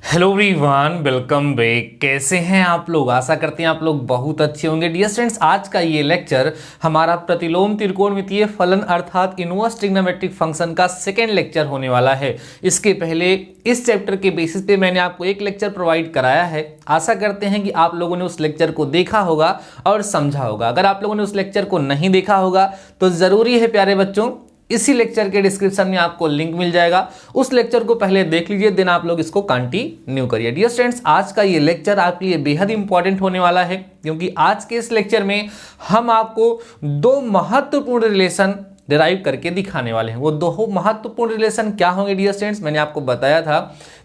Hello everyone, welcome back. कैसे हैं आप लोग? आशा करते हैं आप लोग बहुत अच्छे होंगे। डियर स्टूडेंट्स, आज का ये लेक्चर हमारा प्रतिलोम त्रिकोणमितीय फलन अर्थात इनवर्स ट्रिग्नोमेट्रिक फंक्शन का सेकेंड लेक्चर होने वाला है। इसके पहले इस चैप्टर के बेसिस पे मैंने आपको एक लेक्चर प्रोवाइड कराया है। आशा करते हैं कि आप लोगों ने उस लेक्चर को देखा होगा और समझा होगा। अगर आप लोगों ने उस लेक्चर को नहीं देखा होगा तो ज़रूरी है प्यारे बच्चों, इसी लेक्चर के डिस्क्रिप्शन में आपको लिंक मिल जाएगा। उस लेक्चर को पहले देख लीजिए, देन आप लोग इसको कंटिन्यू करिए। डियर स्टूडेंट्स, आज का ये लेक्चर आपके लिए बेहद इंपॉर्टेंट होने वाला है, क्योंकि आज के इस लेक्चर में हम आपको दो महत्वपूर्ण रिलेशन डिराइव करके दिखाने वाले हैं। वो दो महत्वपूर्ण रिलेशन क्या होंगे डियर स्टूडेंट्स? मैंने आपको बताया था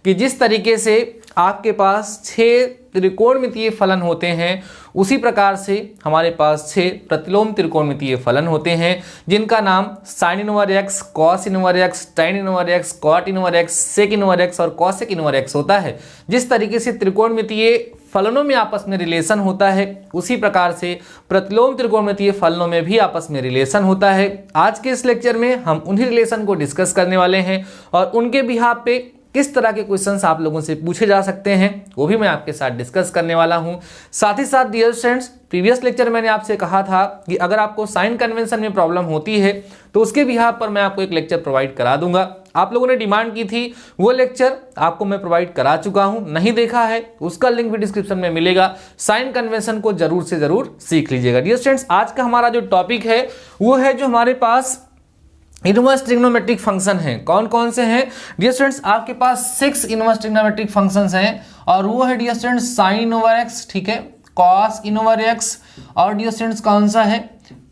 कि जिस तरीके से आपके पास 6 त्रिकोणमितीय फलन होते हैं, उसी प्रकार से हमारे पास 6 प्रतिलोम त्रिकोणमितीय फलन होते हैं, जिनका नाम sine inverse x, cos inverse x, tan inverse x, cot inverse x, sec inverse x और कॉसेक इनवर्स एक्स होता है। जिस तरीके से त्रिकोणमितीय फलनों में आपस में रिलेशन होता है, उसी प्रकार से प्रतिलोम त्रिकोणमितीय फलनों में भी आपस में रिलेशन होता है। आज के इस लेक्चर में हम उन्हीं रिलेशन को डिस्कस करने वाले हैं और उनके बिहाफ पे किस तरह के क्वेश्चंस आप लोगों से पूछे जा सकते हैं वो भी मैं आपके साथ डिस्कस करने वाला हूं। साथ ही साथ डियर स्टूडेंट्स, प्रीवियस लेक्चर मैंने आपसे कहा था कि अगर आपको साइन कन्वेंशन में प्रॉब्लम होती है तो उसके बिहाफ पर मैं आपको एक लेक्चर प्रोवाइड करा दूंगा। आप लोगों ने डिमांड की थी, वो लेक्चर आपको मैं प्रोवाइड करा चुका हूं। नहीं देखा है उसका लिंक भी डिस्क्रिप्शन में मिलेगा। साइन कन्वेंशन को जरूर से जरूर सीख लीजिएगा। डियर स्टूडेंट्स, आज का हमारा जो टॉपिक है वो है जो हमारे पास इनवर्स ट्रिग्नोमेट्रिक फंक्शन हैं। कौन कौन से हैं डियर स्टूडेंट्स? आपके पास 6 इनवर्स ट्रिग्नोमेट्रिक फंक्शंस हैं और वो है dear students sine inverse x, ठीक है, कॉस इनवर्स एक्स और डियर स्टूडेंट्स कौन सा है,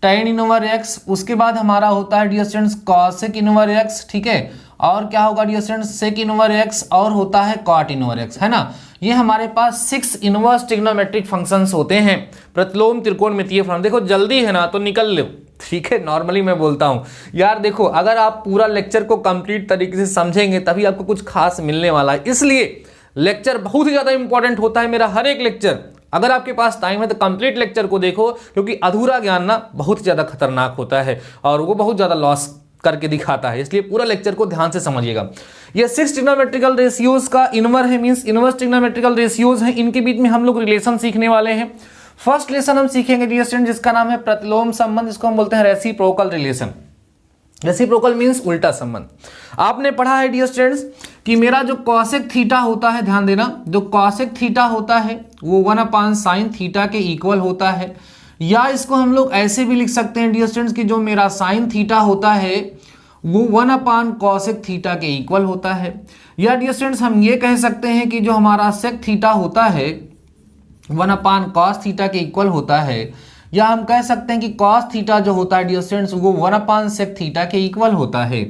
टैन इनवर्स एक्स। उसके बाद हमारा होता है dear students cosec inverse x, ठीक है, और क्या होगा dear students sec inverse x और होता है कॉट इनवर्स एक्स, है ना। ये हमारे पास 6 इनवर्स ट्रिग्नोमेट्रिक फंक्शंस होते हैं प्रतिलोम त्रिकोणमितीय फलन। देखो जल्दी है ना तो निकल लो, ठीक है। नॉर्मली मैं बोलता हूं यार, देखो अगर आप पूरा लेक्चर को कंप्लीट तरीके से समझेंगे तभी आपको कुछ खास मिलने वाला है। इसलिए लेक्चर बहुत ही ज्यादा इंपॉर्टेंट होता है, मेरा हर एक लेक्चर। अगर आपके पास टाइम है तो कंप्लीट लेक्चर को देखो, क्योंकि अधूरा ज्ञान ना बहुत ही ज्यादा खतरनाक होता है और वो बहुत ज्यादा लॉस करके दिखाता है। इसलिए पूरा लेक्चर को ध्यान से समझिएगा। ये 6 ट्रिग्नोमेट्रिकल रेशियोज का इनवर्स है, मींस इनवर्स ट्रिग्नोमेट्रिकल रेशियोज हैं। इनके बीच में हम लोग रिलेशन सीखने वाले हैं। फर्स्ट रिलेशन हम सीखेंगे डियर स्टूडेंट, जिसका नाम है प्रतिलोम संबंध, जिसको हम बोलते हैं रेसिप्रोकल रिलेशन। रेसिप्रोकल मींस उल्टा संबंध। आपने पढ़ा है डियर स्टूडेंट्स कि मेरा जो कॉसेक थीटा होता है, ध्यान देना, जो कॉसेक थीटा होता है वो 1/sin थीटा के इक्वल होता है। या इसको हम लोग ऐसे भी लिख सकते हैं डियर स्टूडेंट्स कि जो मेरा साइन थीटा होता है वो 1/cosec थीटा के इक्वल होता है। या डियर स्टूडेंट्स हम ये कह सकते हैं कि जो हमारा सेक थीटा होता है 1/cos थीटा के इक्वल होता है। या हम कह सकते हैं कि cos थीटा जो होता है डियर स्टूडेंट्स वो 1/sec थीटा के इक्वल होता है।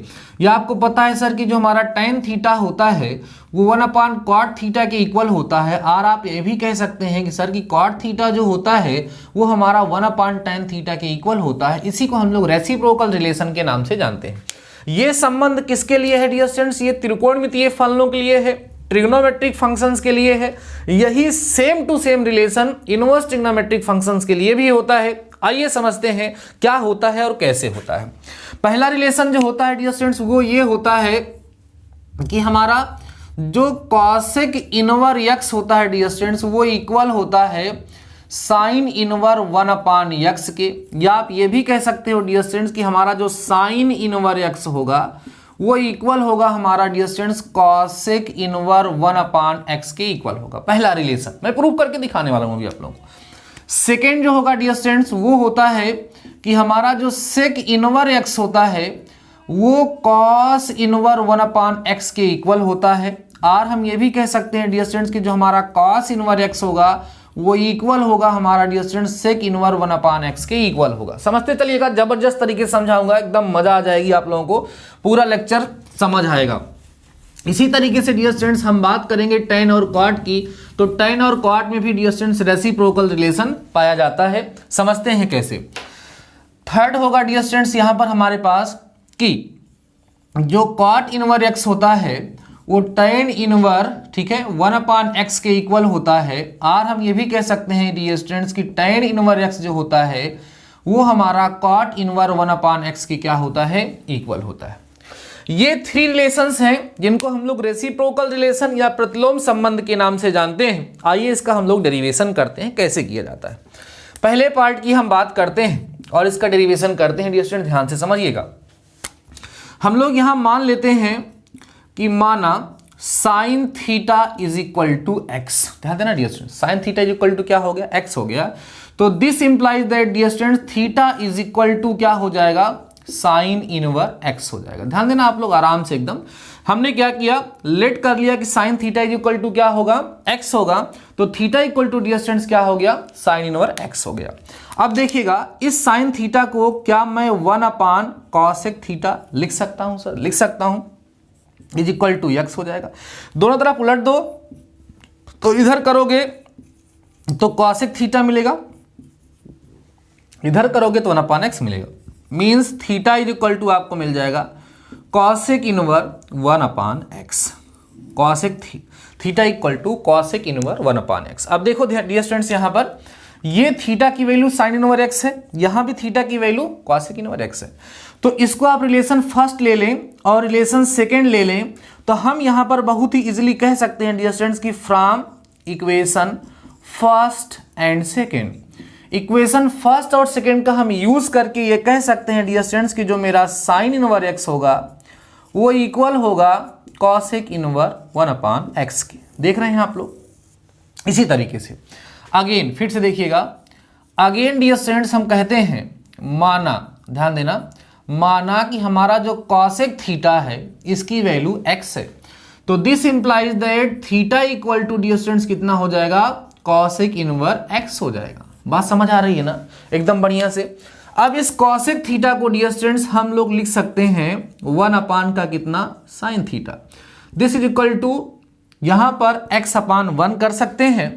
या आपको पता है सर कि जो हमारा tan थीटा होता है वो 1/cot थीटा के इक्वल होता है। और आप ये भी कह सकते हैं कि सर कि cot थीटा जो होता है वो हमारा 1/tan थीटा के इक्वल होता है। इसी को हम लोग रेसिप्रोकल रिलेशन के नाम से जानते हैं। ये संबंध किसके लिए है डियर स्टूडेंट्स? ये त्रिकोणमितीय फलनों के लिए है, ट्रिग्नोमेट्रिक फंक्शंस के लिए है। यही same to same relation inverse trigonometric functions के लिए भी होता है। आइए समझते हैं क्या होता है और कैसे होता है। पहला रिलेशन जो होता है डियर स्टूडेंट्स वो ये होता है कि हमारा जो कॉसेक इनवर्स एक्स होता है डियर स्टूडेंट्स वो इक्वल होता है साइन इनवर्स 1/x के। या आप ये भी कह सकते हो डियर स्टूडेंट्स कि हमारा जो साइन इनवर्स एक्स होगा वो इक्वल होगा हमारा dear students cosec inverse 1/x के इक्वल होगा। पहला रिलेशन मैं प्रूव करके दिखाने वाला हूं अभी आप लोगों को। सेकेंड जो होगा डियर स्टूडेंट्स वो होता है कि हमारा जो सेक इनवर्स एक्स होता है वो कॉस इनवर्स 1/x के इक्वल होता है। और हम ये भी कह सकते हैं डियर स्टूडेंट्स कि जो हमारा कॉस इनवर्स एक्स होगा वो इक्वल होगा हमारा dear students sec inverse 1/x के इक्वल होगा। समझते चलिएगा, जबरदस्त तरीके से समझाऊंगा, एकदम मजा आ जाएगी आप लोगों को, पूरा लेक्चर समझ आएगा। इसी तरीके से डियर स्टूडेंट्स हम बात करेंगे टैन और कॉट की। तो टैन और कॉट में भी डियर स्टूडेंट्स रेसिप्रोकल रिलेशन पाया जाता है। समझते हैं कैसे। थर्ड होगा डियर स्टूडेंट्स यहां पर हमारे पास कि जो कॉट इनवर्स एक्स होता है वो tan इनवर्स, ठीक है, 1/x के इक्वल होता है। और हम ये भी कह सकते हैं डियर स्टूडेंट्स कि tan इनवर्स x जो होता है वो हमारा cot इनवर्स 1/x के क्या होता है, इक्वल होता है। ये थ्री रिलेशंस हैं जिनको हम लोग रेसिप्रोकल रिलेशन या प्रतिलोम संबंध के नाम से जानते हैं। आइए इसका हम लोग डेरिवेशन करते हैं, कैसे किया जाता है। पहले पार्ट की हम बात करते हैं और इसका डेरिवेशन करते हैं। डियर स्टूडेंट ध्यान से समझिएगा। हम लोग यहां मान लेते हैं कि माना sine theta is equal to x. ध्यान देना dear student, sine theta is equal to क्या हो गया, एक्स हो गया। तो this implies that dear student theta is equal to क्या हो जाएगा, साइन इनवर एक्स हो जाएगा। ध्यान देना आप लोग आराम से एकदम। हमने क्या किया, लेट कर लिया कि sine theta is equal to क्या होगा, एक्स होगा। तो theta equal to dear students क्या हो गया, साइन इनवर एक्स हो गया। अब देखिएगा इस साइन थीटा को क्या मैं 1 कॉसेक थीटा लिख सकता हूं सर, लिख सकता हूं, इज इक्वल टू एक्स हो जाएगा। दोनों तरफ उलट दो तो इधर करोगे तो कॉसेक थीटा मिलेगा, इधर करोगे तो 1/x मिलेगा। Means theta is equal to आपको मिल जाएगा cosec inverse 1/x। Cosec theta equal to cosec inverse 1/x। अब देखो डियर स्टूडेंट्स यहां पर ये थीटा की वैल्यू साइन इनवर एक्स है, यहां भी थीटा की वैल्यू कॉसेक इनवर एक्स है। तो इसको आप रिलेशन फर्स्ट ले लें और रिलेशन सेकेंड ले लें तो हम यहां पर बहुत ही इजीली कह सकते हैं डियर स्टूडेंट्स की from equation first and second, equation first और सेकेंड का हम यूज करके ये कह सकते हैं डियर स्टूडेंट्स की जो मेरा साइन इनवर एक्स होगा वो इक्वल होगा कॉसेक इनवर 1/x के। देख रहे हैं आप लोग। इसी तरीके से अगेन फिर से देखिएगा, अगेन डियर स्टूडेंट्स हम कहते हैं माना, ध्यान देना, माना कि हमारा जो कॉसेक थीटा है इसकी वैल्यू x है। तो this implies that theta equal to dear students कितना हो जाएगा, कॉसेक इनवर x हो जाएगा। बात समझ आ रही है ना एकदम बढ़िया से। अब इस कॉसेक थीटा को डियर स्टूडेंट्स हम लोग लिख सकते हैं 1 का कितना, sine theta. This is equal to यहां पर x/1 कर सकते हैं।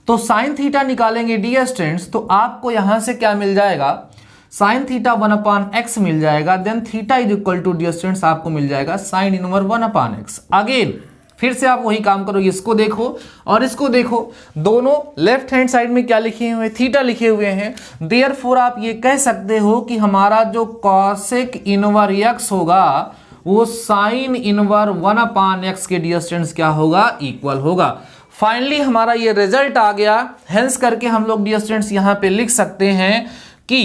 तो साइन थीटा निकालेंगे डियर स्टूडेंट्स तो आपको यहां से क्या मिल जाएगा, साइन थीटा 1/x मिल जाएगा। Then theta is equal to dear students आपको मिल जाएगा साइन इनवर 1/x। अगेन फिर से आप वही काम करो, इसको देखो और इसको देखो, दोनों लेफ्ट हैंड साइड में क्या लिखे हुए, थीटा लिखे हुए हैं। देयरफॉर आप ये कह सकते हो कि हमारा जो कॉसेक इनवर x होगा वो साइन इनवर 1/x के डियर स्टूडेंट्स क्या होगा, इक्वल होगा। फाइनली हमारा ये रिजल्ट आ गया। हेंस करके हम लोग डियर स्टूडेंट्स यहां पे लिख सकते हैं कि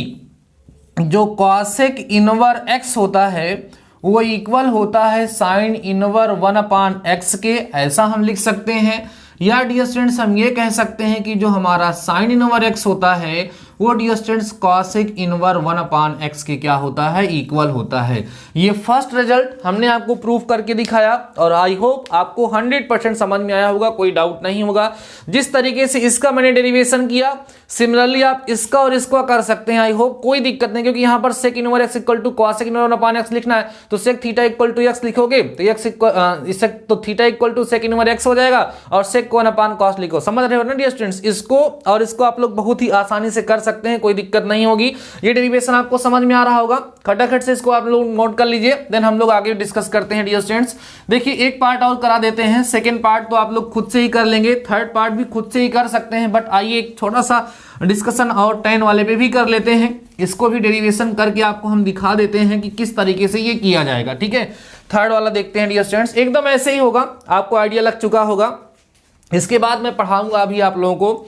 जो कॉसेक इनवर x होता है वो इक्वल होता है साइन इनवर 1/x के, ऐसा हम लिख सकते हैं। या डियर स्टूडेंट्स हम ये कह सकते हैं कि जो हमारा साइन इनवर x होता है वो dear students cosec inverse 1/x के क्या होता है, इक्वल होता है। ये फर्स्ट रिजल्ट हमने आपको प्रूफ करके दिखाया और आई होप आपको 100% समझ में आया होगा, कोई डाउट नहीं होगा। जिस तरीके से इसका मैंने डेरिवेशन किया सिमिलरली आप इसका और इसको कर सकते हैं। आई होप कोई दिक्कत नहीं, क्योंकि यहां पर sec inverse x equal to cosec inverse 1/x लिखना है तो sec theta equal to x लिखोगे तो theta equal to sec inverse x हो जाएगा और सेक को 1/cos लिखो। समझ रहे हो ना डियर स्टूडेंट्स, इसको और इसको आप लोग बहुत ही आसानी से कर सकते हैं, कोई दिक्कत नहीं होगी। ये डेरिवेशन आपको समझ में आ रहा होगा, खटाखट से इसको आप लोग नोट कर लीजिए। देन हम लोग आगे डिस्कस करते हैं डियर स्टूडेंट्स। देखिए एक पार्ट और करा देते हैं, सेकंड पार्ट तो आप लोग खुद से ही कर लेंगे, थर्ड पार्ट भी खुद से ही कर सकते हैं, बट आइए एक छोटा सा डिस्कशन और 10 वाले पे भी कर लेते हैं। इसको भी डेरिवेशन करके आपको हम दिखा देते हैं कि किस तरीके से ये किया जाएगा। ठीक है, थर्ड वाला देखते हैं डियर स्टूडेंट्स। एकदम ऐसे ही होगा, आपको आइडिया लग चुका होगा। इसके बाद मैं पढ़ाऊंगा अभी आप लोगों को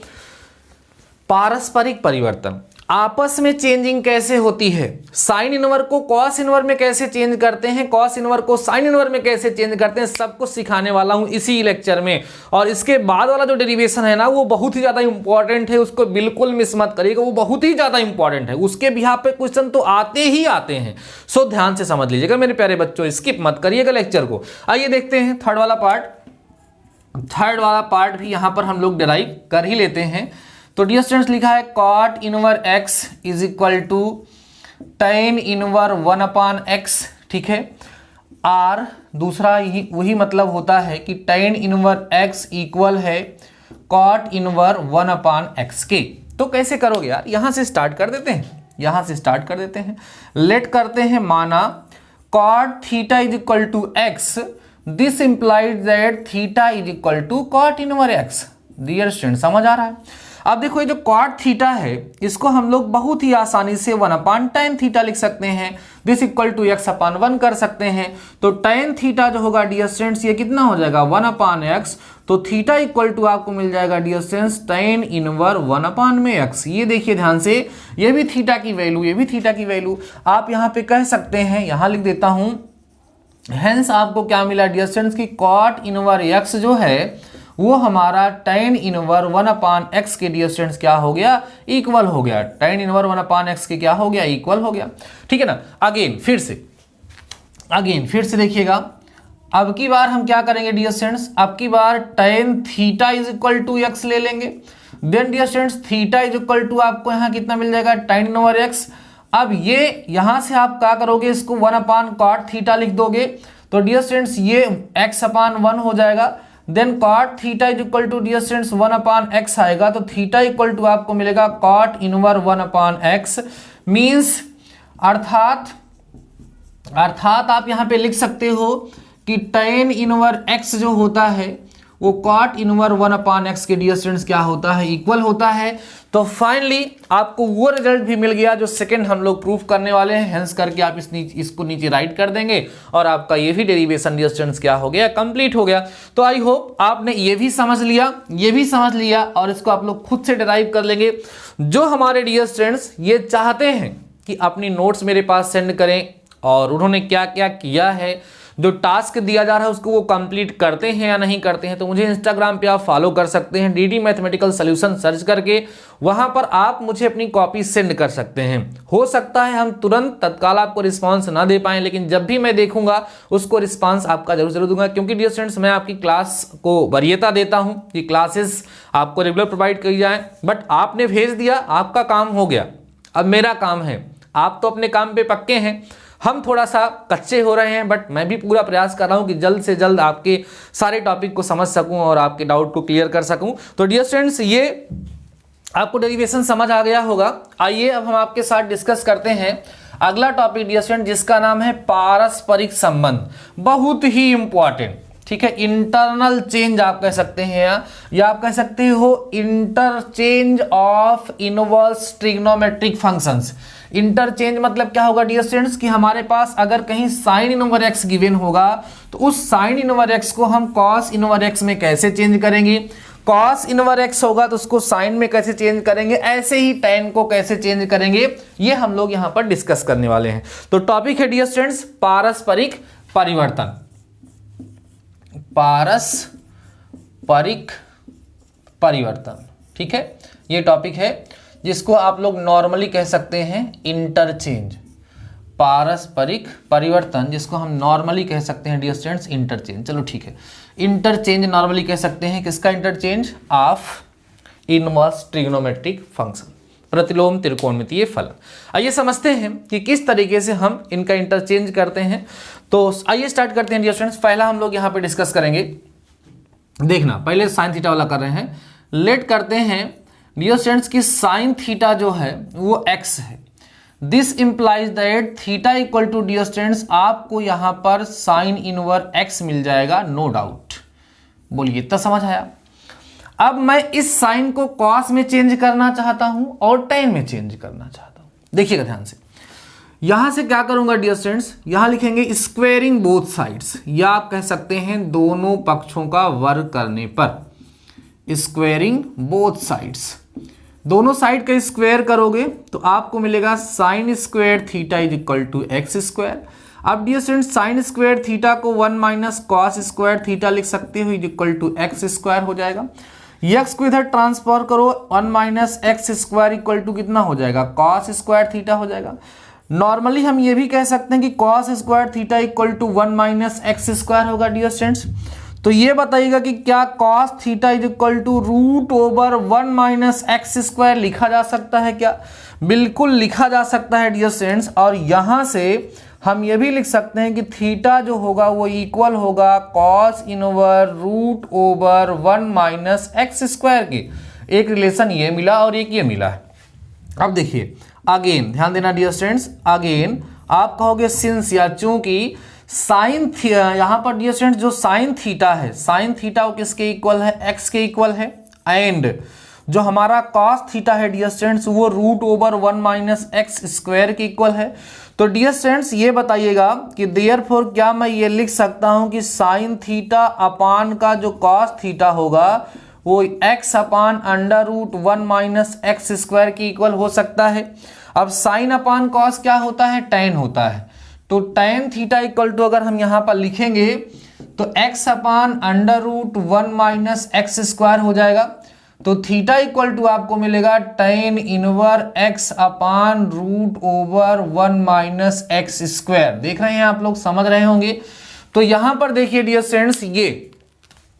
पारस्परिक परिवर्तन, आपस में चेंजिंग कैसे होती है, साइन इनवर को कॉस इनवर में कैसे चेंज करते हैं, कॉस इनवर को साइन इनवर में कैसे चेंज करते हैं, सब कुछ सिखाने वाला हूं इसी लेक्चर में। और इसके बाद वाला जो डेरिवेशन है ना वो बहुत ही ज्यादा इंपॉर्टेंट है, उसको बिल्कुल मिस मत करिएगा, वो बहुत ही ज्यादा इंपॉर्टेंट है। उसके बिहाफ पे क्वेश्चन तो आते ही आते हैं, सो ध्यान से समझ लीजिएगा मेरे प्यारे बच्चों, स्किप मत करिएगा लेक्चर को। आइए देखते हैं थर्ड वाला पार्ट। थर्ड वाला पार्ट भी यहां पर हम लोग डिराइव कर ही लेते हैं। तो डियर स्टूडेंट्स लिखा है cot inverse x is equal to tan inverse 1/x। ठीक है, r दूसरा ही वही मतलब होता है कि tan इनवर x इक्वल है कॉट इनवर 1/x के। तो कैसे करोगे यार, यहां से स्टार्ट कर देते हैं, यहां से स्टार्ट कर देते हैं। लेट करते हैं माना cot theta is equal to x, this implies that theta is equal to cot inverse x। Dear student समझ आ रहा है। अब देखो ये जो कॉट थीटा है इसको हम लोग बहुत ही आसानी से 1/tan थीटा लिख सकते हैं, दिस इक्वल टू x/1 कर सकते हैं। तो tan थीटा जो होगा डियर स्टूडेंट्स ये कितना हो जाएगा 1/x, तो थीटा इक्वल टू आपको मिल जाएगा dear students tan inverse 1/x। ये देखिए ध्यान से, ये भी थीटा की वैल्यू, ये भी थीटा की वैल्यू आप यहाँ पे कह सकते हैं, यहाँ लिख देता हूं। हेंस आपको क्या मिला डियर स्टूडेंट्स की cot इनवर्स x जो है वो हमारा tan इनवर्स 1/x के डियर स्टूडेंट्स क्या हो गया, इक्वल हो गया। tan इनवर्स 1/x के क्या हो गया, इक्वल हो गया। ठीक है ना। अगेन फिर से देखिएगा, अब की बार हम क्या करेंगे डियर स्टूडेंट्स, अब की बार tan theta is equal to x ले लेंगे। Then dear students theta is equal to आपको यहाँ कितना मिल जाएगा tan इनवर्स x। अब ये यहां से आप क्या करोगे, इसको 1/cot थीटा लिख दोगे, तो डियर स्टूडेंट्स ये x/1 हो जाएगा। Then cot theta is equal to dear students 1/x आएगा, तो थीटा इक्वल टू आपको मिलेगा cot इनवर्स 1/x मींस अर्थात आप यहां पे लिख सकते हो कि tan इनवर्स x जो होता है वो cot इनवर्स 1/x के डियर स्टूडेंट्स क्या होता है, इक्वल होता है। तो फाइनली आपको वो रिजल्ट भी मिल गया जो सेकंड हम लोग प्रूफ करने वाले हैं। हेंस करके आप इसको नीचे राइट कर देंगे और आपका ये भी डेरिवेशन डियर स्टूडेंट्स क्या हो गया, कंप्लीट हो गया। तो आई होप आपने ये भी समझ लिया और इसको आप लोग खुद से डिराइव कर लेंगे। जो हमारे डियर स्टूडेंट्स ये चाहते हैं कि अपनी नोट्स मेरे पास सेंड करें और उन्होंने क्या क्या किया है, जो टास्क दिया जा रहा है उसको वो कंप्लीट करते हैं या नहीं करते हैं, तो मुझे इंस्टाग्राम पे आप फॉलो कर सकते हैं, डीडी मैथमेटिकल सॉल्यूशन सर्च करके वहां पर आप मुझे अपनी कॉपी सेंड कर सकते हैं। हो सकता है हम तुरंत तत्काल आपको रिस्पांस ना दे पाएं, लेकिन जब भी मैं देखूंगा उसको रिस्पांस आपका जरूर दूंगा, क्योंकि डियर स्टूडेंट्स मैं आपकी क्लास को वरीयता देता हूं कि क्लासेस आपको रेगुलर प्रोवाइड की जाए। बट आपने भेज दिया, आपका काम हो गया, अब मेरा काम है। आप तो अपने काम पे पक्के हैं, हम थोड़ा सा कच्चे हो रहे हैं, बट मैं भी पूरा प्रयास कर रहा हूं कि जल्द से जल्द आपके सारे टॉपिक को समझ सकूं और आपके डाउट को क्लियर कर सकूं। तो डियर स्टूडेंट्स ये आपको डेरिवेशन समझ आ गया होगा। आइए अब हम आपके साथ डिस्कस करते हैं अगला टॉपिक डियर स्टूडेंट, जिसका नाम है पारस्परिक संबंध। बहुत ही इंपॉर्टेंट, ठीक है, इंटरनल चेंज आप कह सकते हैं या आप कह सकते हो interchange of inverse trigonometric functions. Interchange मतलब क्या होगा डियर स्टूडेंट्स कि हमारे पास अगर कहीं साइन इनवर्स एक्स गिवन होगा तो उस साइन इनवर्स एक्स को हम कॉस इनवर्स एक्स में कैसे चेंज करेंगे, कॉस इनवर्स एक्स होगा तो उसको साइन में कैसे चेंज करेंगे, ऐसे ही tan को कैसे चेंज करेंगे, ये हम लोग यहां पर डिस्कस करने वाले हैं। तो टॉपिक है डियर स्टूडेंट्स पारस्परिक परिवर्तन। पारस्परिक परिवर्तन, ठीक है, ये टॉपिक है जिसको आप लोग नॉर्मली कह सकते हैं इंटरचेंज। पारस्परिक परिवर्तन जिसको हम नॉर्मली कह सकते हैं डियर स्टूडेंट्स इंटरचेंज। चलो ठीक है, इंटरचेंज नॉर्मली कह सकते हैं, किसका interchange, of inverse trigonometric function, प्रतिलोम त्रिकोणमितीय फलन। आइए समझते हैं कि किस तरीके से हम इनका इंटरचेंज करते हैं। तो आइए स्टार्ट करते हैं डियर स्टूडेंट्स। पहला हम लोग यहाँ पे डिस्कस करेंगे, देखना पहले साइन थीटा वाला कर रहे हैं। लेट करते हैं डियर स्टूडेंट्स की साइन थीटा जो है वो x है। This implies that theta equal to dear students आपको यहां पर साइन इनवर्स x मिल जाएगा, नो डाउट। बोलिए इतना समझ आया। अब मैं इस साइन को कॉस में चेंज करना चाहता हूं और tan में चेंज करना चाहता हूं। देखिएगा ध्यान से, यहां से क्या करूंगा डियर स्टूडेंट्स, यहां लिखेंगे स्क्वेयरिंग बोथ साइड्स, या आप कह सकते हैं दोनों पक्षों का वर्ग करने पर। स्क्वेयरिंग बोथ साइड्स, दोनों साइड का स्क्वायर करोगे तो आपको मिलेगा sine square theta is equal to x square. अब dear student sine square theta को 1 माइनस कॉस स्क्वायर थीटा लिख सकते हो is equal to x square हो जाएगा। एक्स को इधर ट्रांसफर करो, 1 minus x square equal to कितना हो जाएगा, कॉस स्क्वायर थीटा हो जाएगा। नॉर्मली हम ये भी कह सकते हैं कि cos square theta equal to 1 minus x square होगा डियर स्टूडेंट्स। तो ये बताइएगा कि क्या cos theta is equal to root over 1 minus x square लिखा जा सकता है क्या, बिल्कुल लिखा जा सकता है डियर स्टूडेंट्स। और यहां से हम ये भी लिख सकते हैं कि थीटा जो होगा वो इक्वल होगा cos inverse root over 1 minus x square के। एक रिलेशन ये मिला और एक ये मिला है। अब देखिए अगेन ध्यान देना डियर स्टूडेंट्स, अगेन आप कहोगे सिंस या चूंकि साइन यहां पर डियर स्टूडेंट्स जो साइन थीटा है, साइन थीटा वो किसके इक्वल है, एक्स के इक्वल है। एंड जो हमारा कॉस थीटा है डियर स्टूडेंट्स वो root over 1 minus x square के इक्वल है। तो डियर स्टूडेंट्स ये बताइएगा कि देयरफॉर क्या मैं ये लिख सकता हूं कि साइन थीटा अपान का जो कॉस थीटा होगा वो x upon under root 1 minus x square के इक्वल हो सकता है। अब साइन अपान कॉस क्या होता है, tan होता है। तो tan थीटा इक्वल टू अगर हम यहां पर लिखेंगे तो x upon under root 1 minus x square हो जाएगा। तो थीटा इक्वल टू आपको मिलेगा tan inverse x upon root over 1 minus x square. देख रहे हैं आप लोग, समझ रहे होंगे। तो यहां पर देखिए डियर स्टूडेंट्स,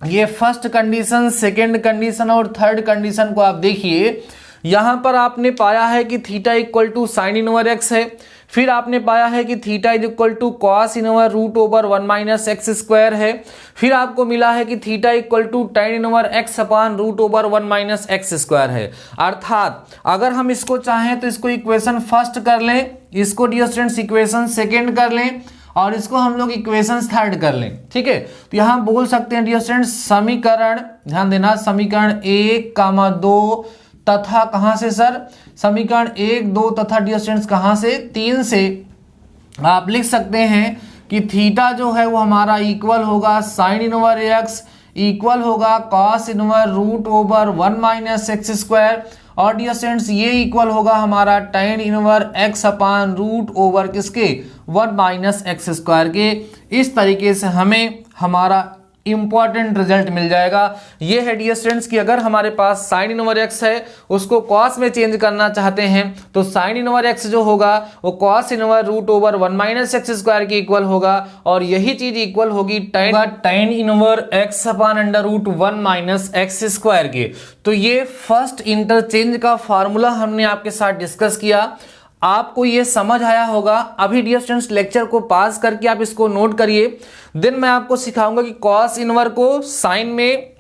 ये फर्स्ट कंडीशन, सेकेंड कंडीशन और थर्ड कंडीशन को आप देखिए। यहां पर आपने पाया है कि theta equal to sine inverse x है, फिर आपने पाया है कि theta is equal to cos inverse root over 1 minus x square है, फिर आपको मिला है कि theta equal to tan inverse x upon root over 1 minus x square है। अर्थात अगर हम इसको चाहें तो इसको इक्वेशन फर्स्ट कर लें, इसको डियर स्टूडेंट्स इक्वेशन सेकेंड कर लें और इसको हम लोग इक्वेशन थर्ड कर लें। ठीक है, तो यहां बोल सकते हैं डियर स्टूडेंट्स समीकरण, ध्यान देना, समीकरण 1, 2 तथा कहां से सर, समीकरण 1, 2 तथा डियर स्टूडेंट्स कहां से, 3 से आप लिख सकते हैं कि थीटा जो है वो हमारा इक्वल होगा साइन इनवर एक्स इक्वल होगा cos inverse root over 1 minus x square, और डियर स्टूडेंट्स ये इक्वल होगा हमारा tan inverse x upon root over किसके 1 माइनस एक्स स्क्वायर के। इस तरीके से हमें हमारा इंपॉर्टेंट रिजल्ट मिल जाएगा। ये है डियर स्टूडेंट्स कि अगर हमारे पास साइन इनवर एक्स है उसको कॉस में चेंज करना चाहते हैं तो साइन इनवर एक्स जो होगा वो cos inverse root over 1 minus x square के इक्वल होगा, और यही चीज इक्वल होगी tan inverse x upon under root 1 minus x square के। तो ये फर्स्ट इंटरचेंज का फॉर्मूला हमने आपके साथ डिस्कस किया। आपको ये समझ आया होगा। अभी डियर स्टूडेंट्स लेक्चर को पास करके आप इसको नोट करिए। देन मैं आपको सिखाऊंगा कि कॉस इनवर को साइन में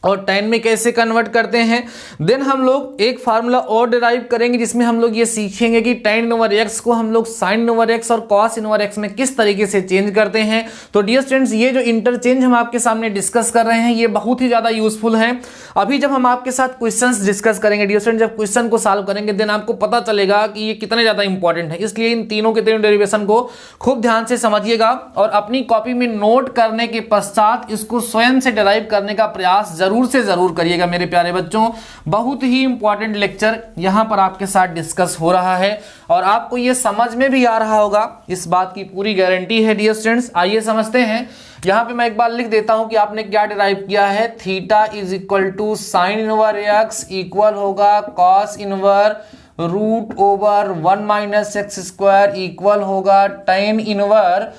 और tan में कैसे कन्वर्ट करते हैं। देन हम लोग एक फार्मूला और डिराइव करेंगे जिसमें हम लोग ये सीखेंगे कि tan इनवर x को हम लोग sin इनवर x और cos इनवर x में किस तरीके से चेंज करते हैं। तो डियर स्टूडेंट्स ये जो इंटरचेंज हम आपके सामने डिस्कस कर रहे हैं ये बहुत ही ज़्यादा यूजफुल है। अभी जब हम आपके साथ क्वेश्चंस डिस्कस करेंगे डियर स्टूडेंट, जब क्वेश्चन को सॉल्व करेंगे देन आपको पता चलेगा कि ये कितने ज़्यादा इंपॉर्टेंट है। इसलिए इन तीनों के तीनों डेरिवेशन को खूब ध्यान से समझिएगा और अपनी कॉपी में नोट करने के पश्चात इसको स्वयं से डिराइव करने का प्रयास जरूर से जरूर करिएगा मेरे प्यारे बच्चों। बहुत ही इंपॉर्टेंट लेक्चर यहां पर आपके साथ डिस्कस हो रहा है और आपको यह समझ में भी आ रहा होगा, इस बात की पूरी गारंटी है डियर स्टूडेंट्स। आइए समझते हैं। यहां पे मैं एक बार लिख देता हूं कि आपने क्या डिराइव किया है। Theta is equal to sine inverse x equal होगा cos inverse root over 1 minus x square equal होगा tan inverse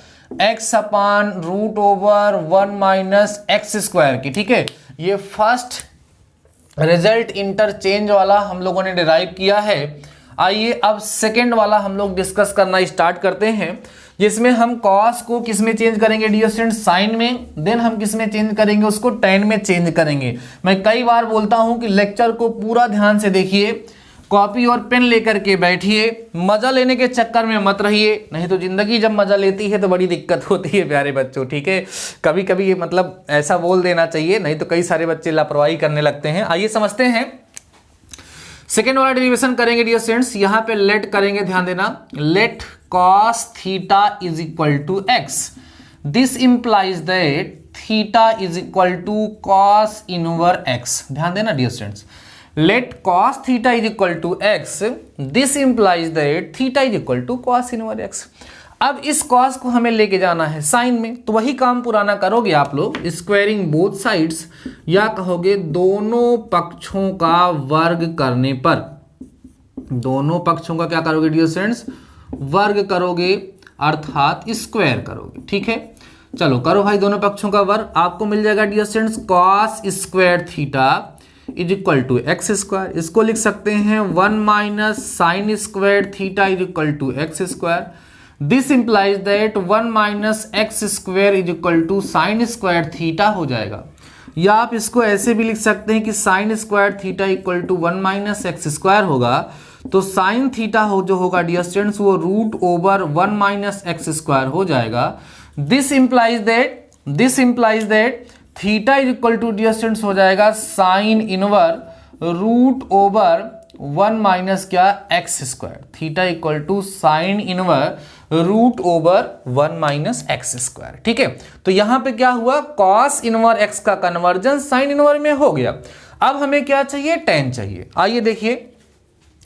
x upon root over 1 minus x square की। ठीक है, ये फर्स्ट रिजल्ट इंटरचेंज वाला हम लोगों ने डिराइव किया है। आइए अब सेकेंड वाला हम लोग डिस्कस करना स्टार्ट करते हैं, जिसमें हम कॉस को किस में चेंज करेंगे डियर स्टूडेंट, साइन में। देन हम किस में चेंज करेंगे, उसको tan में चेंज करेंगे। मैं कई बार बोलता हूं कि लेक्चर को पूरा ध्यान से देखिए, कॉपी और पेन लेकर के बैठिए, मजा लेने के चक्कर में मत रहिए, नहीं तो जिंदगी जब मजा लेती है तो बड़ी दिक्कत होती है प्यारे बच्चों। ठीक है, कभी कभी ये मतलब ऐसा बोल देना चाहिए, नहीं तो कई सारे बच्चे लापरवाही करने लगते हैं। आइए समझते हैं। सेकेंड वाला डेरिवेशन करेंगे डियर स्टूडेंट्स। यहां पे लेट करेंगे, ध्यान देना, let cos theta is equal to x. This implies that theta is equal to cos inverse x. ध्यान देना dear students, let cos theta is equal to x, this implies that theta is equal to cos inverse x। अब इस cos को हमें लेके जाना है sin में, तो वही काम पुराना करोगे आप लोग, स्क्वायरिंग बोथ साइड्स, या कहोगे दोनों पक्षों का वर्ग करने पर। दोनों पक्षों का क्या करोगे डियर स्टूडेंट्स, वर्ग करोगे, अर्थात स्क्वायर करोगे। ठीक है, चलो करो भाई दोनों पक्षों का वर्ग। आपको मिल जाएगा dear students cos square theta is equal to x square. इसको लिख सकते हैं 1 minus sine square theta is equal to x square. This implies that 1 minus x square is equal to sine square theta हो जाएगा। या आप इसको ऐसे भी लिख सकते हैं कि sine square theta equal to 1 minus x square होगा, तो साइन थीटा हो जो होगा डियर स्टूडेंट्स वो root over 1 minus x square हो जाएगा। This implies that theta is equal to dear students हो जाएगा sine inverse root over 1 minus क्या x square, theta equal to sine inverse root over 1 minus x square. ठीक है, तो यहां पे क्या हुआ, कॉस इनवर्स एक्स का कन्वर्जन साइन इनवर्स में हो गया। अब हमें क्या चाहिए, टेन चाहिए। आइए देखिए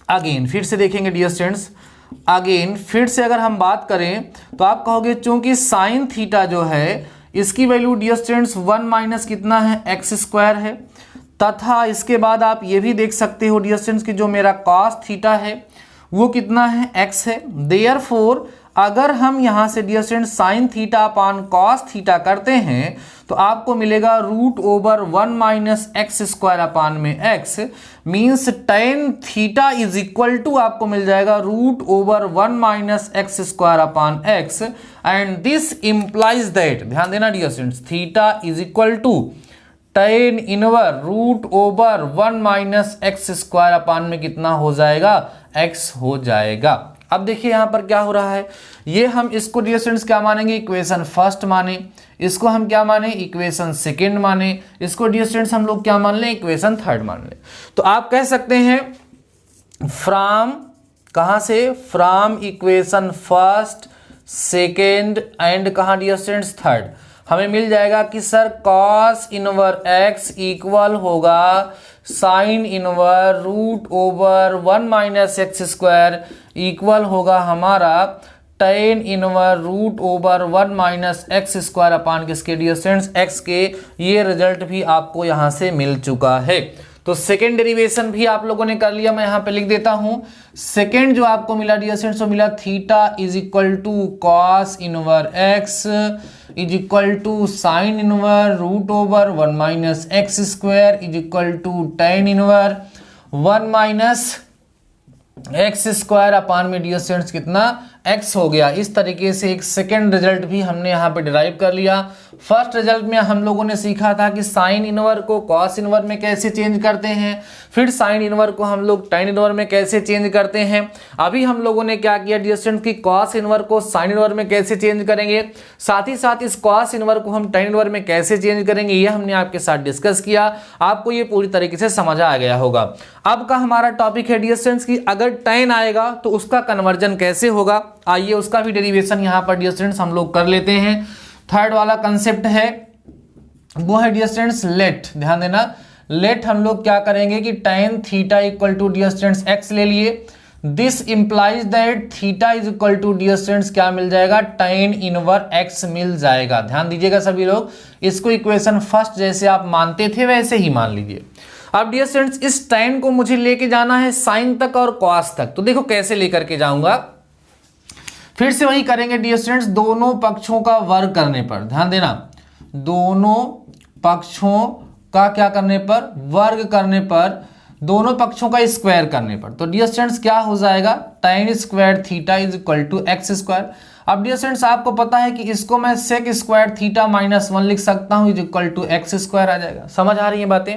अगेन फिर से देखेंगे डियर स्टूडेंट्स, अगेन फिर से अगर हम बात करें तो आप कहोगे चूंकि साइन थीटा जो है इसकी वैल्यू डियर स्टूडेंट्स 1 माइनस कितना है एक्स स्क्वायर है, तथा इसके बाद आप ये भी देख सकते हो डियर स्टूडेंट्स कि जो मेरा कॉस थीटा है वो कितना है एक्स है। देयरफॉर अगर हम यहां से dear students sine theta upon cos theta करते हैं तो आपको मिलेगा root over 1 minus x square upon में x, means tan theta is equal to आपको मिल जाएगा root over 1 minus x square upon x, and this implies that, ध्यान देना dear students, theta is equal to tan inverse root over 1 minus x square upon में कितना हो जाएगा, x हो जाएगा। अब देखिए यहां पर क्या हो रहा है, ये हम इसको डियर स्टूडेंट्स क्या मानेंगे, इक्वेशन फर्स्ट माने, इसको हम क्या माने, इक्वेशन सेकंड माने, इसको डियर स्टूडेंट्स हम लोग क्या मान लें, इक्वेशन थर्ड मान लें। तो आप कह सकते हैं फ्रॉम, कहां से, from equation first second and कहां डियर स्टूडेंट्स थर्ड, हमें मिल जाएगा कि sir cos inverse x equal होगा sine inverse root over 1 minus x square equal होगा हमारा tan inverse root over 1 minus x square upon किसके डियर स्टूडेंट्स, एक्स के। ये रिजल्ट भी आपको यहां से मिल चुका है। तो सेकेंड डेरिवेशन भी आप लोगों ने कर लिया, मैं यहां पे लिख देता हूं। सेकेंड जो आपको मिला डियर स्टूडेंट्स वो मिला theta is equal to cos inverse x is equal to sine inverse root over 1 minus x square is equal to tan inverse 1 minus x square upon में डियर स्टूडेंट्स कितना, x हो गया। इस तरीके से एक सेकेंड रिजल्ट भी हमने यहाँ पे डिराइव कर लिया। फर्स्ट रिजल्ट में हम लोगों ने सीखा था कि साइन इनवर्स को कॉस इनवर्स में कैसे चेंज करते हैं, फिर साइन इनवर्स को हम लोग टेन इनवर्स में कैसे चेंज करते हैं। अभी हम लोगों ने क्या किया डियर स्टूडेंट्स की कॉस इनवर्स को साइन इनवर्स में कैसे चेंज करेंगे, साथ ही साथ इस कॉस इनवर्स को हम टेन इनवर्स में कैसे चेंज करेंगे, ये हमने आपके साथ डिस्कस किया। आपको ये पूरी तरीके से समझ आ गया होगा। अब का हमारा टॉपिक है डियर स्टूडेंट्स की अगर टेन आएगा तो उसका कन्वर्जन कैसे होगा। आइए उसका भी डेरिवेशन यहां पर डियर स्टूडेंट्स हम लोग कर लेते हैं। थर्ड वाला कंसेप्ट है वो है डियर स्टूडेंट्स लेट, ध्यान देना, लेट हम लोग क्या करेंगे कि tan theta equal to dear students x ले लिए। This implies that theta is equal to dear students क्या मिल जाएगा, tan इनवर्स x मिल जाएगा। ध्यान दीजिएगा सभी लोग, इसको इक्वेशन फर्स्ट जैसे आप मानते थे वैसे ही मान लीजिए। अब डियर स्टूडेंट्स इस tan को मुझे लेके जाना है साइन तक और cos तक, तो देखो कैसे लेकर के जाऊंगा। फिर से वही करेंगे डियर स्टूडेंट्स, दोनों पक्षों का वर्ग करने पर, ध्यान देना, दोनों पक्षों का क्या करने पर, वर्ग करने पर, दोनों पक्षों का स्क्वायर करने पर। तो डियर स्टूडेंट्स क्या हो जाएगा, tan square theta is equal to x square. अब डियर स्टूडेंट्स आपको पता है कि इसको मैं सेक स्क्वायर थीटा माइनस 1 लिख सकता हूं, is equal to x square आ जाएगा। समझ आ रही है बातें।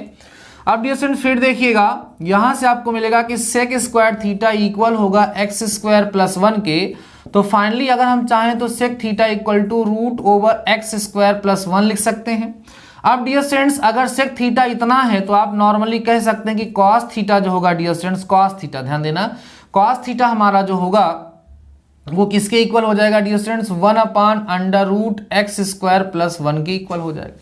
अब डियर स्टूडेंट्स फिर देखिएगा यहां से आपको मिलेगा कि सेक स्क्वायर थीटा इक्वल होगा एक्स स्क्वायर प्लस 1 के। तो फाइनली अगर हम चाहें तो sec theta equal to root over x square plus 1 लिख सकते हैं। अब डियर स्टूडेंट्स अगर सेक थीटा इतना है तो आप नॉर्मली कह सकते हैं कि कॉस थीटा जो होगा डियर स्टूडेंट्स, कॉस थीटा, ध्यान देना, कॉस थीटा हमारा जो होगा वो किसके इक्वल हो जाएगा dear students, 1 upon under root x square plus 1 के इक्वल हो जाएगा।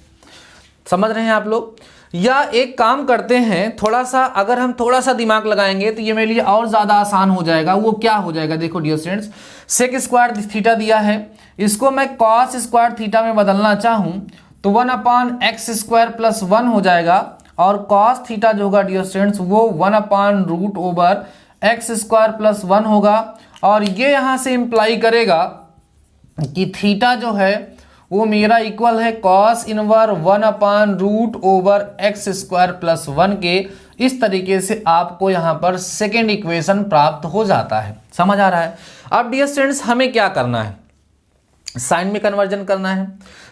समझ रहे हैं आप लोग। या एक काम करते हैं, थोड़ा सा अगर हम थोड़ा सा दिमाग लगाएंगे तो ये मेरे लिए और ज्यादा आसान हो जाएगा। वो क्या हो जाएगा, देखो dear students, sec square theta दिया है, इसको मैं कॉस स्क्वायर थीटा में बदलना चाहूं तो 1 अपान एक्स स्क्वायर प्लस 1 हो जाएगा, और कॉस थीटा जो होगा डियर स्टूडेंट्स वो 1 upon root over x square plus 1 होगा। और ये यहां से इंप्लाई करेगा कि थीटा जो है वो मेरा इक्वल है cos inverse 1 upon root over x square plus 1 के। इस तरीके से आपको यहां पर सेकेंड इक्वेशन प्राप्त हो जाता है। समझ आ रहा है। अब डियर स्टूडेंट्स हमें क्या करना है, साइन में कन्वर्जन करना है।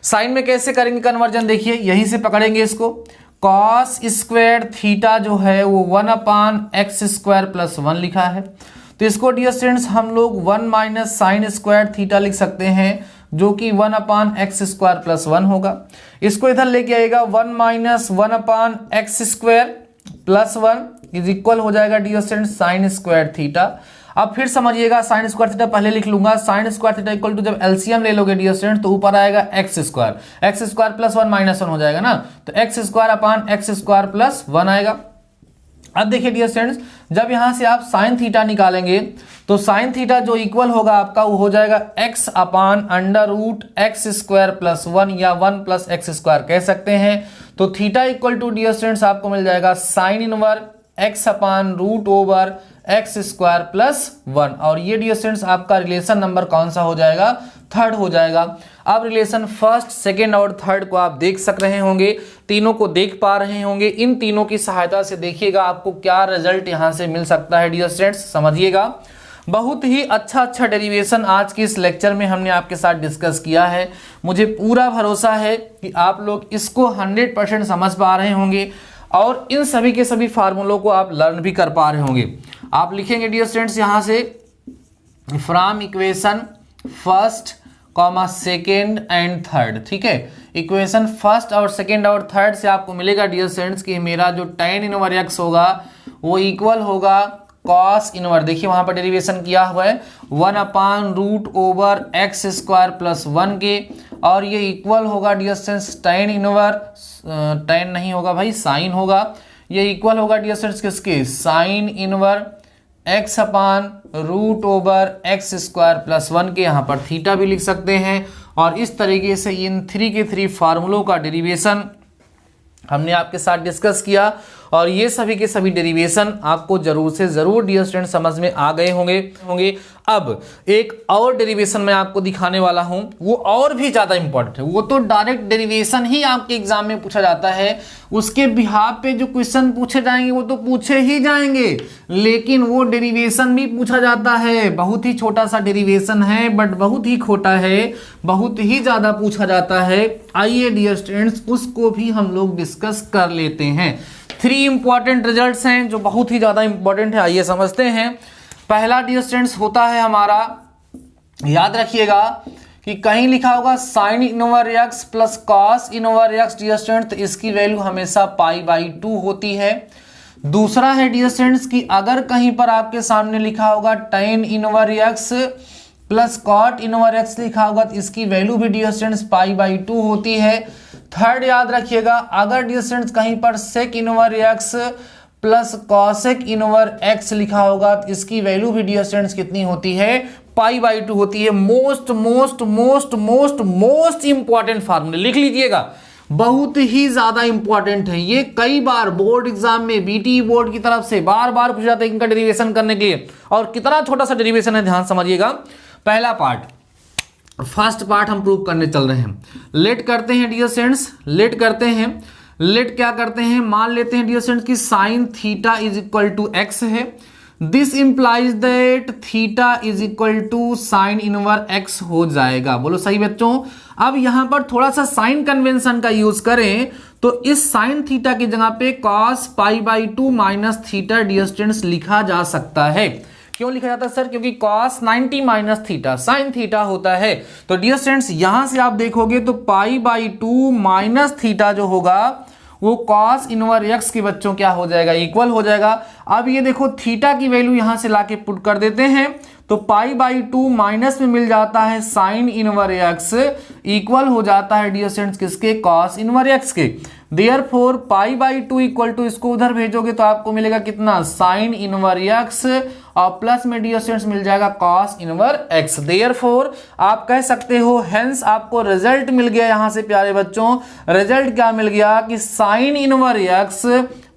साइन में कैसे करेंगे कन्वर्जन, देखिए यहीं से पकड़ेंगे इसको, कॉस स्क्वायर थीटा जो है वो 1 अपान एक्स स्क्वायर प्लस 1 लिखा है। तो इसको डियर स्टूडेंट्स हम लोग 1 माइनस साइन स्क्वायर थीटा लिख सकते हैं, जो कि 1 अपान एक्स स्क्वायर प्लस 1 होगा। इसको इधर लेके आएगा 1 minus 1 upon x square plus 1, is equal हो जाएगा dear students sine square theta. अब फिर समझिएगा, साइन स्क्वायर थीटा पहले लिख लूंगा, sine square theta equal to जब एलसीएम ले लोगे डियर स्टूडेंट तो ऊपर आएगा एक्स स्क्वायर प्लस 1 माइनस 1 हो जाएगा ना, तो x square upon x square plus 1 आएगा। अब देखिए डियर स्टूडेंट्स, जब यहां से आप साइन थीटा निकालेंगे तो साइन थीटा जो इक्वल होगा आपका वो हो जाएगा x upon under root x square plus 1 या 1 प्लस एक्स स्क्वायर कह सकते हैं। तो theta equal to dear students आपको मिल जाएगा sine inverse x upon root over x square plus 1, और ये डियर स्टूडेंट्स आपका रिलेशन नंबर कौन सा हो जाएगा, थर्ड हो जाएगा। अब रिलेशन फर्स्ट, सेकेंड और थर्ड को आप देख सक रहे होंगे, तीनों को देख पा रहे होंगे। इन तीनों की सहायता से देखिएगा आपको क्या रिजल्ट यहां से मिल सकता है डियर स्टूडेंट्स, समझिएगा। बहुत ही अच्छा डेरिवेशन आज के इस लेक्चर में हमने आपके साथ डिस्कस किया है। मुझे पूरा भरोसा है कि आप लोग इसको 100% समझ पा रहे होंगे और इन सभी के सभी फार्मूलों को आप लर्न भी कर पा रहे होंगे। आप लिखेंगे डियर स्टूडेंट्स यहां से from equation first comma second and third, ठीक है। इक्वेशन फर्स्ट और सेकेंड और थर्ड से आपको मिलेगा डियर स्टूडेंट्स कि मेरा जो tan इनवर एक्स होगा वो इक्वल होगा कॉस इनवर, देखिए वहां पर डेरिवेशन किया हुआ है 1 upon root over x square plus 1 के, और ये इक्वल होगा dear students tan inverse, tan नहीं होगा भाई साइन होगा, ये इक्वल होगा डियर स्टूडेंट्स किसके, sine inverse x upon root over x square plus 1 के, यहाँ पर थीटा भी लिख सकते हैं। और इस तरीके से इन 3 के 3 फार्मूलों का डेरिवेशन हमने आपके साथ डिस्कस किया, और ये सभी के सभी डेरिवेशन आपको जरूर से जरूर डियर स्टूडेंट समझ में आ गए होंगे। अब एक और डेरिवेशन मैं आपको दिखाने वाला हूं, वो और भी ज्यादा इंपॉर्टेंट है। वो तो डायरेक्ट डेरिवेशन ही आपके एग्जाम में पूछा जाता है, उसके बिहाफ पे जो क्वेश्चन पूछे जाएंगे वो तो पूछे ही जाएंगे, लेकिन वो डेरिवेशन भी पूछा जाता है। बहुत ही छोटा सा डेरिवेशन है बट बहुत ही खोटा है, बहुत ही ज्यादा पूछा जाता है। आइए डियर स्टूडेंट्स उसको भी हम लोग डिस्कस कर लेते हैं। 3 इंपॉर्टेंट रिजल्ट्स हैं जो बहुत ही ज्यादा इंपॉर्टेंट है, आइए समझते हैं। पहला डियर स्टूडेंट्स होता है हमारा, याद रखिएगा कि कहीं लिखा होगा sine inverse x plus cos inverse x dear students, तो इसकी वैल्यू हमेशा π/2 होती है। दूसरा है डियर स्टूडेंट्स कि अगर कहीं पर आपके सामने लिखा होगा tan inverse x plus cot inverse x लिखा होगा तो इसकी वैल्यू भी डियर स्टूडेंट्स π/2 होती है। थर्ड याद रखिएगा, अगर डियर स्टूडेंट्स कहीं पर sec inverse x plus cosec inverse x लिखा होगा तो इसकी वैल्यू भी डियर स्टूडेंट्स कितनी होती है, π/2 होती है। Most most most most most important formula लिख लीजिएगा, बहुत ही ज्यादा इंपॉर्टेंट है ये। कई बार बोर्ड एग्जाम में बीटी बोर्ड की तरफ से बार बार पूछा जाता है इनका डेरिवेशन करने के लिए, और कितना छोटा सा डेरिवेशन है ध्यान समझिएगा। पहला पार्ट, फर्स्ट पार्ट हम प्रूव करने चल रहे हैं। लेट करते हैं डियर स्टूडेंट्स, लेट करते हैं। लेट क्या करते हैं, मान लेते हैं डियर स्टूडेंट्स कि sine theta is equal to x है। This implies that theta is equal to sine inverse x हो जाएगा। बोलो सही बच्चों। अब यहां पर थोड़ा सा साइन कन्वेंशन का यूज करें तो इस साइन थीटा की जगह पे cos π/2 minus theta dear students लिखा जा सकता है। क्यों लिखा जाता है सर, क्योंकि cos 90 minus theta sine theta होता है। तो डियर स्टूडेंट्स यहां से आप देखोगे तो π/2 माइनस थीटा जो होगा वो cos इनवर एक्स के बच्चों क्या हो जाएगा, इक्वल हो जाएगा। अब ये देखो थीटा की वैल्यू यहां से लाके पुट कर देते हैं तो π/2 माइनस में मिल जाता है साइन इनवर एक्स, इक्वल हो जाता है डियर स्टूडेंट्स किसके, cos इनवर एक्स के। देयरफॉर π/2 इक्वल टू इसको उधर भेजोगे तो आपको मिलेगा कितना, साइन इनवर एक्स, और प्लस में डियर स्टूडेंट्स मिल जाएगा cos इनवर एक्स। देयरफॉर आप कह सकते हो हेंस आपको रिजल्ट मिल गया यहां से प्यारे बच्चों। रिजल्ट क्या मिल गया कि sine inverse x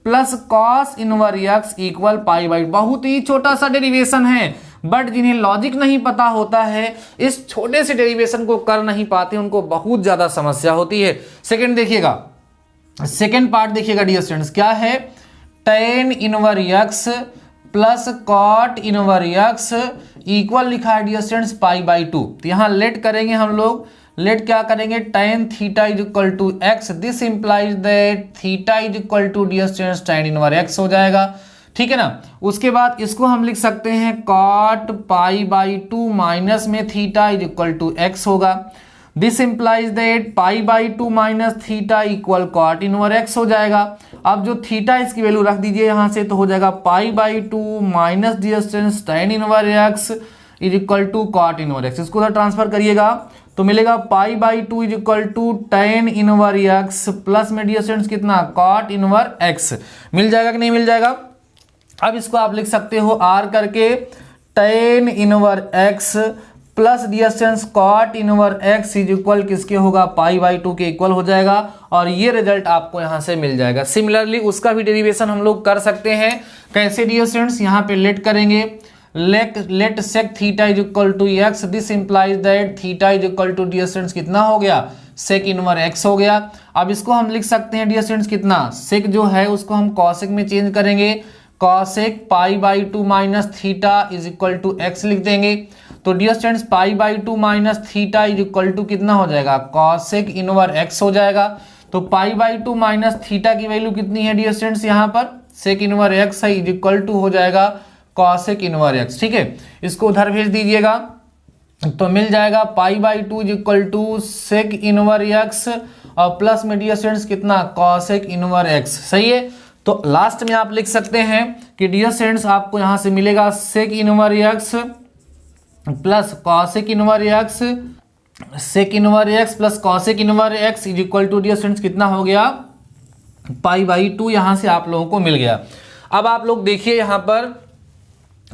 plus cos inverse x equal π/2। बहुत ही छोटा सा डेरिवेशन है, बट जिन्हें लॉजिक नहीं पता होता है इस छोटे से डेरिवेशन को कर नहीं पाते, उनको बहुत ज्यादा समस्या होती है। सेकंड देखिएगा, सेकंड पार्ट देखिएगा डियर स्टूडेंट्स, क्या है, tan inverse x plus cot inverse x equal लिखा है डियर स्टूडेंट्स π/2। तो यहां लेट करेंगे हम लोग, लेट क्या करेंगे, tan theta is equal to x, this implies that theta is equal to dear students tan inverse x हो जाएगा, ठीक है ना। उसके बाद इसको हम लिख सकते हैं cot π/2 माइनस में theta is equal to x होगा। This implies that pi by two minus theta equal cot inverse x हो जाएगा। अब जो थीटा इसकी वैल्यू रख दीजिए यहां से, तो हो जाएगा pi by two minus distance tan inverse x is equal to cot inverse x. इसको उधर ट्रांसफर करिएगा तो मिलेगा pi by two is equal to tan inverse x plus में डिस्टेंस कितना कॉट इनवर एक्स। मिल जाएगा कि नहीं मिल जाएगा। अब इसको आप लिख सकते हो आर करके tan inverse x plus distance cot inverse x is equal किसके होगा, पाई बाई टू के इक्वल हो जाएगा और ये रिजल्ट आपको यहां से मिल जाएगा। सिमिलरली उसका भी डेरिवेशन हम लोग कर सकते हैं। कैसे डिस्टेंस, यहाँ पे लेट करेंगे, let sec theta is equal to x, this implies that theta is equal to distance कितना हो गया, सेक इनवर एक्स हो गया। अब इसको हम लिख सकते हैं डिस्टेंस कितना, सेक जो है उसको हम कॉसेक में चेंज करेंगे, cosec pi by two minus theta is equal to x लिख देंगे। तो distance pi by two minus theta is equal to कितना हो जाएगा, कॉसेक इनवर एक्स हो जाएगा। तो pi by two minus theta की वैल्यू कितनी है डिस्टेंस, यहाँ पर सेक इनवर एक्स है, इज इक्वल टू हो जाएगा कॉसेक इनवर एक्स। ठीक है, इसको उधर भेज दीजिएगा तो मिल जाएगा pi by two is equal to sec inverse x और प्लस में डिस्टेंस कितना कॉसेक इनवर एक्स। सही है, तो लास्ट में आप लिख सकते हैं कि डिस्टेंस आपको यहां से मिलेगा sec inverse x plus cosec inverse x, sec inverse x plus cosec inverse x is equal to distance कितना हो गया, पाई बाई टू। यहां से आप लोगों को मिल गया। अब आप लोग देखिए यहां पर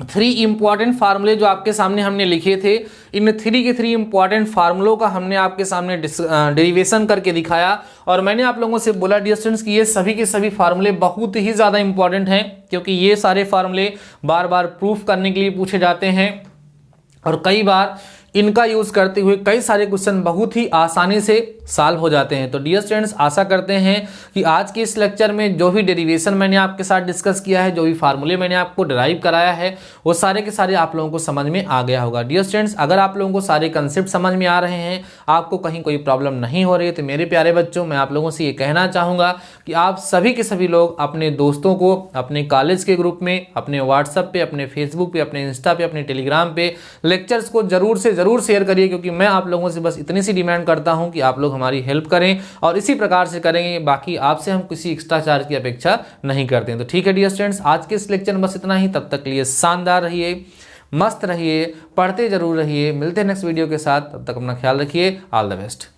3 इंपॉर्टेंट फार्मूले जो आपके सामने हमने लिखे थे, इन 3 के 3 इंपॉर्टेंट फार्मूलों का हमने आपके सामने डेरिवेशन करके दिखाया और मैंने आप लोगों से बोला डिस्टेंस की ये सभी के सभी फार्मूले बहुत ही ज़्यादा इंपॉर्टेंट हैं, क्योंकि ये सारे फार्मूले बार बार प्रूफ करने के लिए पूछे जाते हैं और कई बार इनका यूज करते हुए कई सारे क्वेश्चन बहुत ही आसानी से सॉल्व हो जाते हैं। तो डियर स्टूडेंट्स, आशा करते हैं कि आज के इस लेक्चर में जो भी डेरिवेशन मैंने आपके साथ डिस्कस किया है, जो भी फार्मूले मैंने आपको डिराइव कराया है, वो सारे के सारे आप लोगों को समझ में आ गया होगा। डियर स्टूडेंट्स, अगर आप लोगों को सारे कंसेप्ट समझ में आ रहे हैं, आपको कहीं कोई प्रॉब्लम नहीं हो रही है, तो मेरे प्यारे बच्चों, मैं आप लोगों से ये कहना चाहूँगा कि आप सभी के सभी लोग अपने दोस्तों को अपने कॉलेज के ग्रुप में, अपने व्हाट्सएप पे, अपने फेसबुक पे, अपने इंस्टा पे, अपने टेलीग्राम पे लेक्चर्स को जरूर से जरूर शेयर करिए, क्योंकि मैं आप लोगों से बस इतनी सी डिमांड करता हूं कि आप लोग हमारी हेल्प करें और इसी प्रकार से करेंगे। बाकी आपसे हम किसी एक्स्ट्रा चार्ज की अपेक्षा नहीं करते हैं। तो ठीक है डियर स्टूडेंट्स, आज के इस लेक्चर में बस इतना ही। तब तक के लिए शानदार रहिए, मस्त रहिए, पढ़ते जरूर रहिए। मिलते हैं नेक्स्ट वीडियो के साथ, तब तक अपना ख्याल रखिए। All the best.